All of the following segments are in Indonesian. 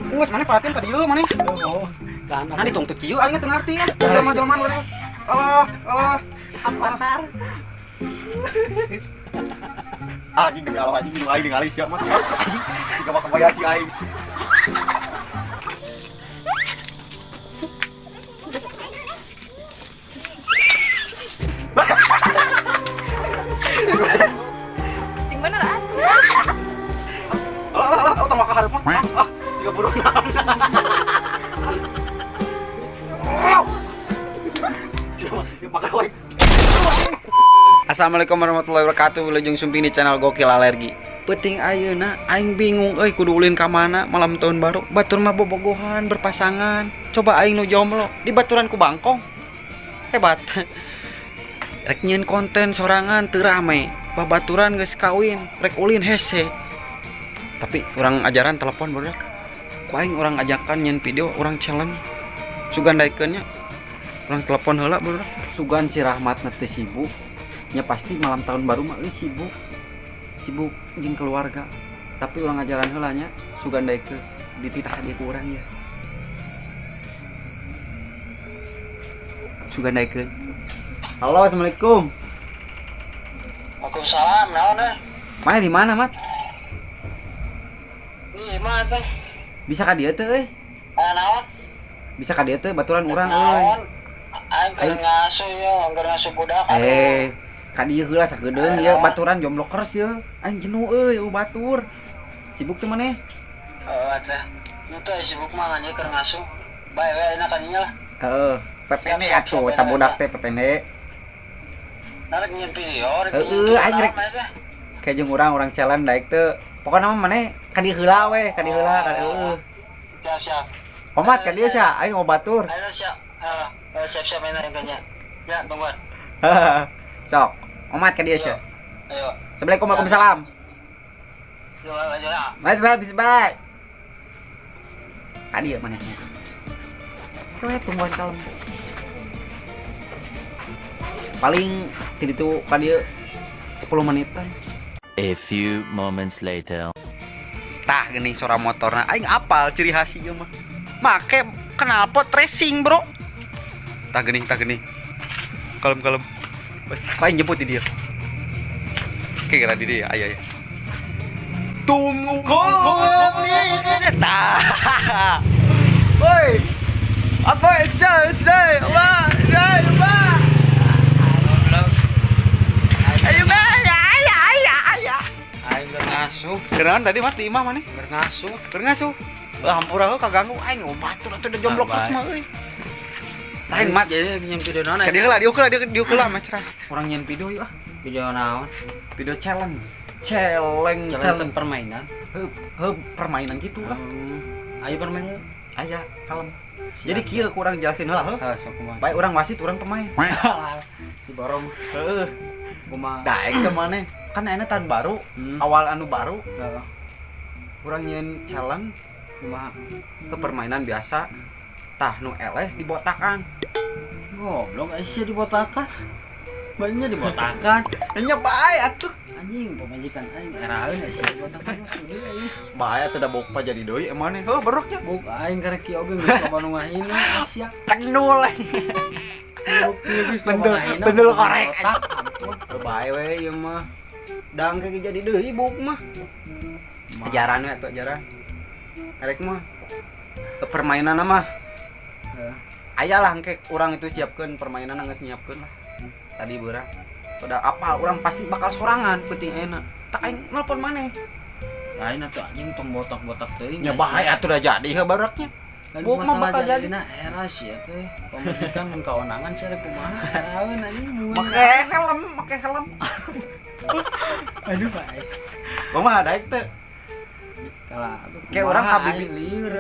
Geus maneh perhatiin ka dieu maneh. Oh, kan Nah ditung teu kieu aing teu ngarti ya. Jelema-jelema urang. Allah. Avatar. Anjing demi Allah anjing aing ningali sia mah. Anjing tiga mah kebayang si aing. Yang beneran. Alah, utang maka hareup mah. Tiga burung. Assalamualaikum warahmatullahi wabarakatuh. Wilujeng sumping di channel Gokil Alergi. Penting ayeuna aing bingung euy kudu ulin ka mana malam tahun baru. Batur mah bobogohan berpasangan. Coba aing nu jomblo di baturan ku bangkong. Hebat. Rek nyieun konten sorangan teu rame. Babaturan geus kawin, rek ulin hese. Tapi urang ajaran telepon barudak. Ku aing urang ajakan nyieun video, urang challenge. Sugandaikeun nya. Urang telepon heula barudak. Sugan si Rahmat teh sibuk. Ya pasti malam tahun baru mah sibuk jeung keluarga. Tapi urang ajaran heula nya sugandaikeun dititah hadiah ku urang ya. Sugandaikeun. Halo, assalamualaikum. Waalaikumsalam, naon eh? Mana di mana, Mat? Ih, mah teh. Bisa ka dieu teu euy? Naon? Bisa ka dieu teu baturan urang euy. Naon? Aing keur ngasuh ya, keur ngasuh budak. Ka dieu heula sakedeung ieu baturan jomblo keres ieu. Aing jenuh euy batur. Sibuk teh maneh? Teh. Nu teh sibuk mah ngan keur ngasuh. Bae we enak kan nya lah. Heeh. PPN atuh eta budak teh PPN. Narek nyeun video rek. Aing rek. Kayak jeung urang challenge daek teu. Pokona mah maneh ka dieu heula we, ka dieu heula ka heeh. Siap. Omat ka dieu sia, aing mau batur. Ayo siap. Siap enak engkanya. Ya, tungguan. Sok, omat ka dieu sia. Ayo. Assalamualaikum Waalaikumsalam. Yo, ayo. Bye. Ka dieu maneh. Kowe tungguan kalem. Paling di ditu ka dieu 10 menitan. A few moments later. Tah geuning suara motorna aing apal ciri khas ieu mah. Make knalpot racing, Bro. Tah geuning. Kalem. Pasti aing jemput di dieu. Oke, gara di dieu aya. Tunggu nih. Tah. Woi. Apa selesai? Wah. Ayo ya. Aing keur ngasuh. Kenaon tadi mati imah maneh? Keur ngasuh. Ngasuh. Hampura heuh kaganggu aing batur atuh udah jomblo keres mah euy. Lain mat Jadi nyeun video naon? ka dieu heula mah cerah. Urang nyeun video yeuh ah. Video naon? Video challenge Permainan. Heuh permainan gitu lah. Ayo permainan. Aya kalem. Jadi kieu kurang jelasin heula heuh. Sok kumaha. Bae urang wasit urang pemain. Di borong. Heuh. Kumaha? Daek ke maneh. Kan ayeuna tahun baru, awal anu baru. Heeh. Urang nyeun challenge Kumaha? ke permainan biasa. Tah nu eleh dibotakan. Goblok sia dibotakan. Banyak dibotakan. Nya bae atuh. Anjing pemajikan aing eraeun sia dibotakan sudi aing. Bae atuh da bokpa jadi deui emane. Heuh beroknya. Buk aing karek kieu oge geus coba nu ngahina sia. Kendul. Pendul korek. Bae we ieu mah. Dang kayak jadi deui buk mah. Ajaran we atuh ajaran. Arek mah permainan mah. Ayalah engke urang itu siapkeun permainan geus nyiapkeun lah. Tadi beurang. Udah apal urang pasti bakal sorangan penting enak. Tak aing nelpon maneh. Lain atuh anjing tong botak-botak teuing. Nya bae atuh da jadi heuh baraknya. Buk mah bakal jadi. Era sia teh. Pemajikan mun kaonangan sia rek kumaha? Eraeun anjing mun. Make helm. Aduh bae. Kumaha daek teh? Kalah. Kayak orang habibi liur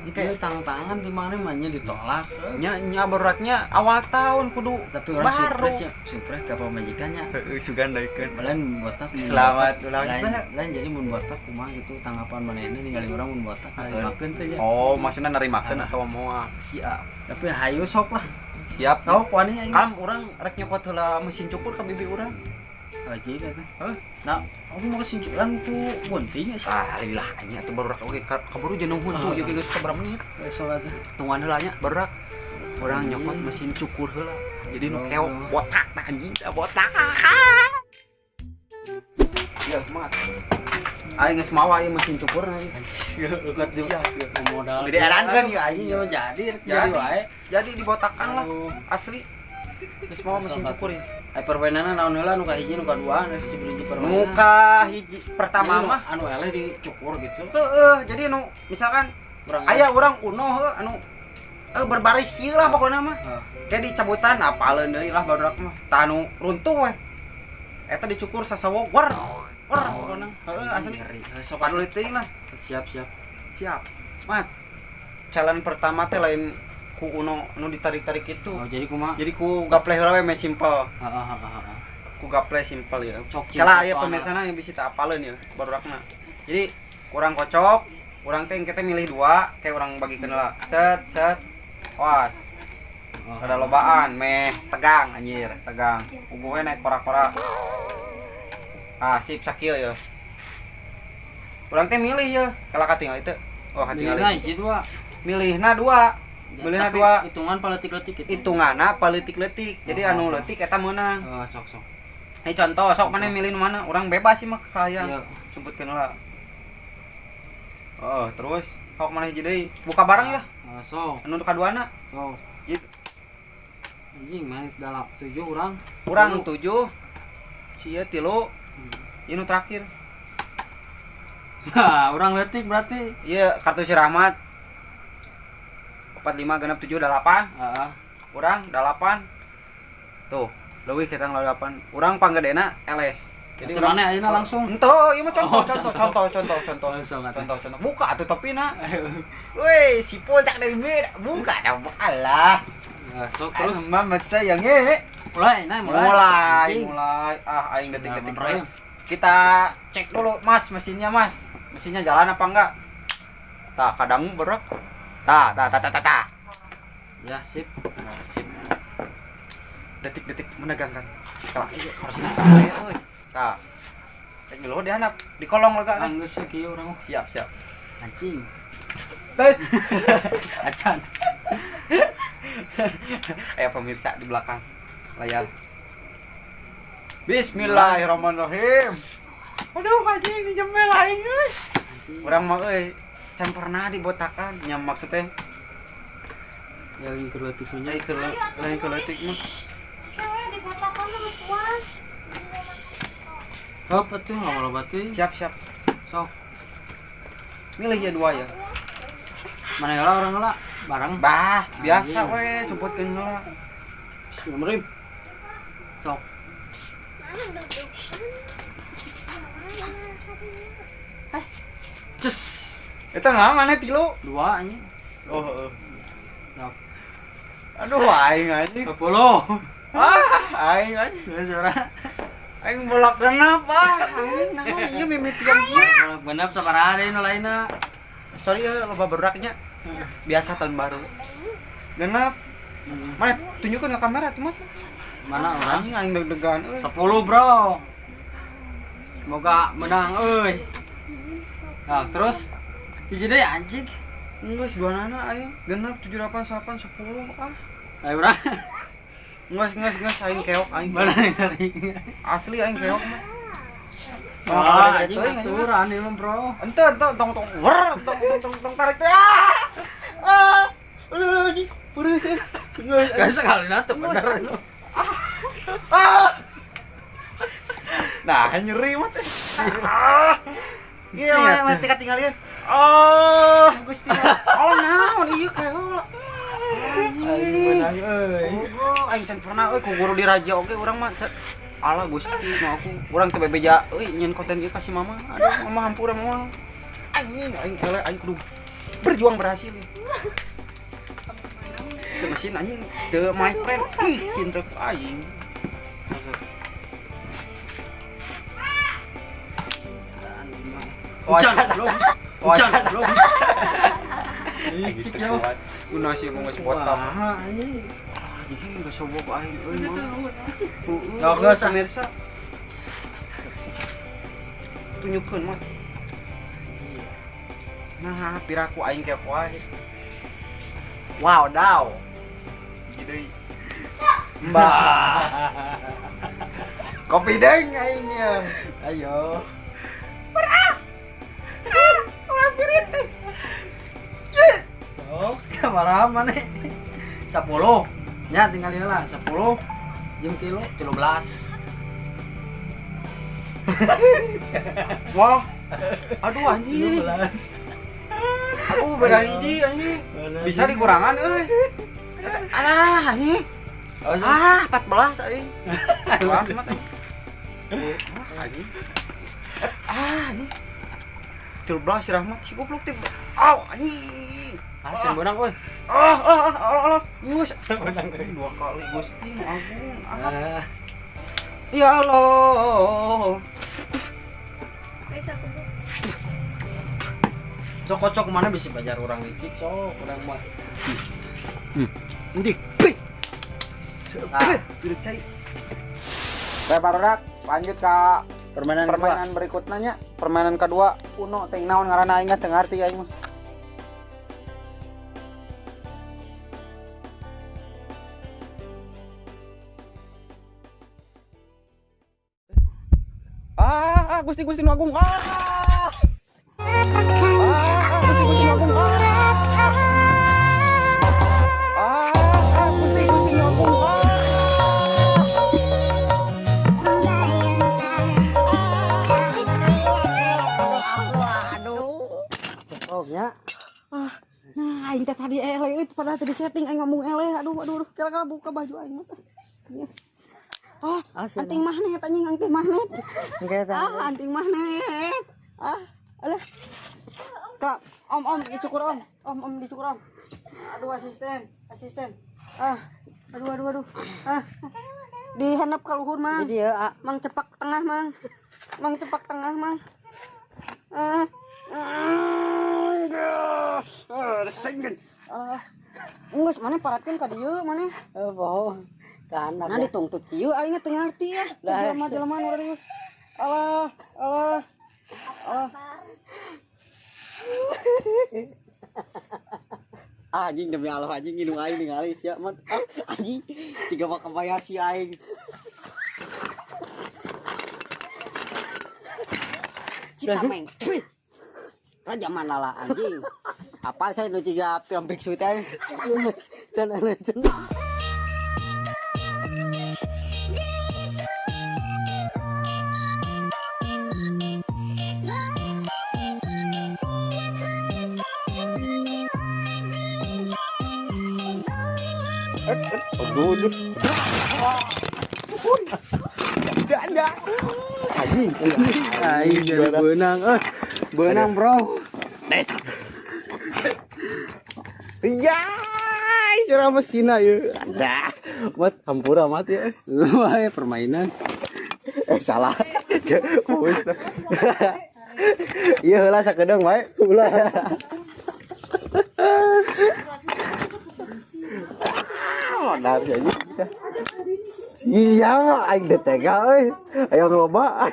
itu tangan-tangan di mana mah ditolak. Nya beraknya awal tahun kudu tapi orang baru. Surprise ka pamajikannya. Heeh sugandaikeun. Lain botak. Selamat ulang tahun. Lain jadi mun botak kumaha gitu tanggapan manehna ningali urang mun botak narimakeun teh ya. Oh, maksudna narimakeun atau moal siap. Tapi hayu sok lah. Siap. Sok wani aing. Kalem urang rek nyokot heula mesin cukur ka bibi urang. Aji eta. Hah? Nah, aku mau kesincuran ku bunting sih. Alilah nya atuh barudak oge kaburu jeung nuhun tuh jeung geus sabar menit. Salat. Tungguan heula nya barudak. Urang nyokot mesin cukur heula. Jadi nu keok botak tah anjing, botak. Ya, semangat. Aing geus mawa ieu mesin cukur anjing. Ukat di modal. Di daerahkeun ya anjing. Yo jadi wae. Jadi dibotakan lah. Asli. Geus mawa mesin cukur ya. Ai permainanna naon heula nu ka hiji nu kadua nu hiji permainan. Nu ka hiji pertama mah anu eleh dicukur gitu. heeh, jadi nu misalkan Urang aya urang uno heuh anu berbaris kieu lah pokona mah. Kayak dicabutan apaleun deui lah barudak mah. Tah anu runtuh we. Eta dicukur sasawo wer pokona. Heeh, asli. Sok Padu leuting lah. siap. Siap. Mat. Challenge pertama teh lain ku uno nu ditarik-tarik itu. Oh, jadi kumaha? Jadi ku gaple heula we me simple. Heeh. Ku gaple simple ya. Cok Kala aya pemirsana yang bisa tak apaleun ya barudakna. Jadi kurang kocok, urang teh kita milih dua, kayak urang bagikeun heula. Set. Was. Ada lobaan, meh tegang anjir, tegang. Ugu we naik kora-kora. Ah, sip sakieu ya. Urang teh milih ya, kala katinggal itu. Oh, katinggal. Milihna hiji dua. Milihna dua. Milihna Tapi dua. hitungan paletik-letik gitu. Hitunganna paleutik-leutik. Jadi anu leutik eta meunang. Oh, sok. Ini contoh, sok mana milih nu mana? Urang bebas sih mah kaya. Iya. Sebutkeun heula. Oh, terus sok mana hiji deui? Buka barang ya. Sok. Anu kaduana. Sok. Gitu. Anjing main dalam 7 orang. Urang 7. Sia 3. Ieu nu terakhir. Nah, orang letik berarti. Iya, kartu si Rahmat. 45 genep 7 8. Heeh. Urang 8. Tuh, leuwih kita 8. Urang panggedena eleh. Jadi mana ayeuna langsung. Ento, ieu mah contoh. Langsung atuh. Contoh. Buka atuh topina. Woi, sipul tak dari beda. Buka dah alah. Sok terus Terus mah masa yang he. mulai. Mulai. Ah, aing detik-detik. Nah, Kita cek dulu, Mas, mesinnya, Mas. Mesinnya jalan apa enggak? Tah, kadang berok. Tah. Ya, sip. Nah, sip. Detik-detik menegangkan. Kalau iya harus ini euy. Tah. Cek dulu dihandap, di kolong lega. Anggeus kieu urang. Siap. Anjing. Tes. Acan. Pemirsa di belakang layar. Bismillahirrahmanirrahim. Aduh, anjing ini jembel aing euy. Urang mah euy can pernah dibotakan. Nya maksudnya Yang kerletiknya. lain keletik mah. Apa tuh ngomong berarti? Siap. Sok. Milih ya dua ya. Mana heula orang heula? Barang. Bah, biasa Anjing. we sebutkeun heula. Bismillahirrahmanirrahim. Sok. Cus. Eta mah mana 3? 2 anjing. Oh, heeh. Sok. Aduh, aing anjing. 10. Aing anjing. Suara. Aing bolak kenapa? Aing naon ieu mimitian ieu. Benar sabaraha deui nu lainna. Sorry ya loba beraknya. Biasa tahun baru. Genep. Mana tunjukkeun ke kamera tuh, Mas. Mana orang? Anjing aing deg-degan euy. 10 bro. Semoga menang euy. Nah, terus hiji deui anjing. Geus duanana aing genep 7 8 8 10 ah. Ayo urang. Geus aing keok aing. Mana tadi? Asli aing keok mah. Wah, anjing aturan ieu mah, bro. Ente tong tarik teh. Aduh anjing. Beres. Gak sekali tuh bener. Nah, nyeri mah teh. Iya, mah teh katinggalian. Gusti. Oh, naon ieu keok. Anjing menang euy. Oh, aing can pernah euy ku guru di raja oge urang mah ala Gusti mah aku urang teh bebeja euy nyen konten ieu kasih mama. Aduh, mama hampura mama. Anjing eleh aing kudu berjuang berhasil. Mesin anjing teu my friend. Ih, cinta aing. Hujan belum. Licik yo. Guna sih mau nge-spot-up. Wah, anjing. Anjing geus sobok aing euy mah. Yo, geus, pemirsa. tunjukkeun mah. Nah, piraku aing kepo wae. Wow, daw. Gini. Mbah. Kopi deng aingnya. Ayo. Orang pirit teh. Oh, kamar mana? 10. Nya tinggal heula 10. Jeung kilo 13. Wah. Aduh anjing. 13. Aduh beda hiji anjing. Bisa dikurangan euy. Alah anjing. 14 aing. 14 mah teh. Anjing. Anjing. 13 si Rahmat si goblok teh. Au anjing. Hasil benang euy. Allah. Yus. Dua kali Gusti agung. Ya Allah. Cok mana bisa belajar orang licik sok orang mah. Indik. Udah cai. Bae barudak lanjut ke permainan berikutnya nya. Permainan kedua kuno teh naon ngaranna aing teu ngarti aing mah. Gusti nu agung. Nah, aing teh tadi eleh itu padahal tadi setting aing ngomong eleh. Aduh, kira-kira buka baju aing teh. Iya. Oh, anting magnet anjing, anting magnet. Anting magnet. Alah. Kak, om dicukur om. Om dicukur om. Aduh asisten. Aduh. Dihandap ka luhur, Mang. Jadi ya, Mang cepak tengah, Mang. Enggeus mana paratkeun ka dieu mana? Bohong. Kan Nah ditungtut kieu aing teu ngarti ya. Jelema nu dieu. Allah. Anjing demi Allah anjing nginung aing ningali sia mah. Anjing tiga mah kebayar si aing. Citameng. Zaman lala anjing. Apa saya nu ciga film biksu teh. Legend. Aduh. Tidak. Aing jadi benang. Benang, Bro. Des. Iya, cara mesin aja. Dah, mat hampura mati ya. Wah, permainan. Salah. Iya heula sakedeung bae. Ulah. Modal aja. Iya, aing teh tega euy. Aya loba.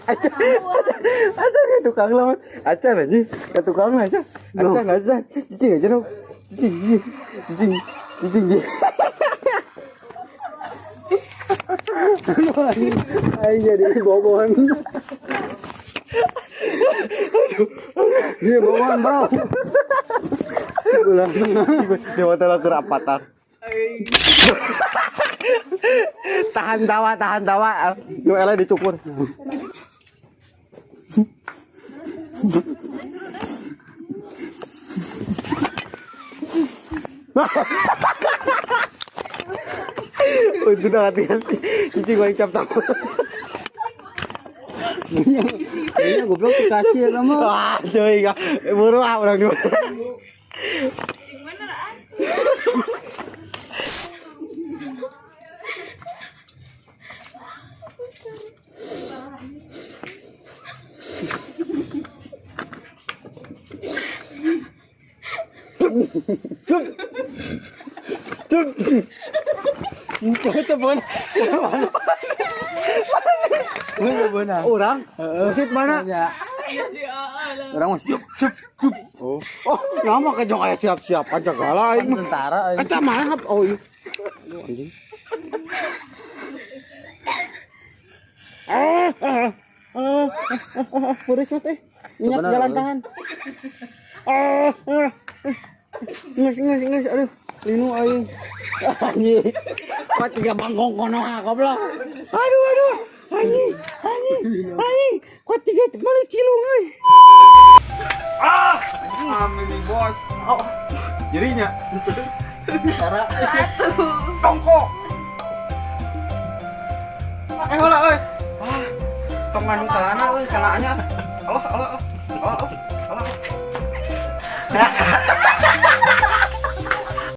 Acan tukang lawan. Acan aja. Ke tukang aja. Acan. Cicing aja dong. Cicing. Aing jadi bobon. Iya bobon, Bro. Bulan tengah. Dewa telah kerapatan. Tahan tawa. Nu eleh dicukur. Udah hati-hati. Cicing gua cap sama. Iya goblok kacir kamu. Wah, cuy, buru orang dulu. Itu bener. Bener. Orang. Wasit mana? Orang mas. Cup. Oh, nama kejong aya siap-siap aja kalah aing mah. Tentara aing. Eta mah oh iya. Anjing. Beres teh. Minyak jalan tahan. Ingus, aduh. Linu aing. Anjing. Pat 3 bangkong kono goblok. Aduh. Anjing. Kuat 3 balik cilung euy. Amin nih bos. Oh, jadinya. Cara tongko. Hola euy. Tong nganu kalana euy, kalanya. Allah.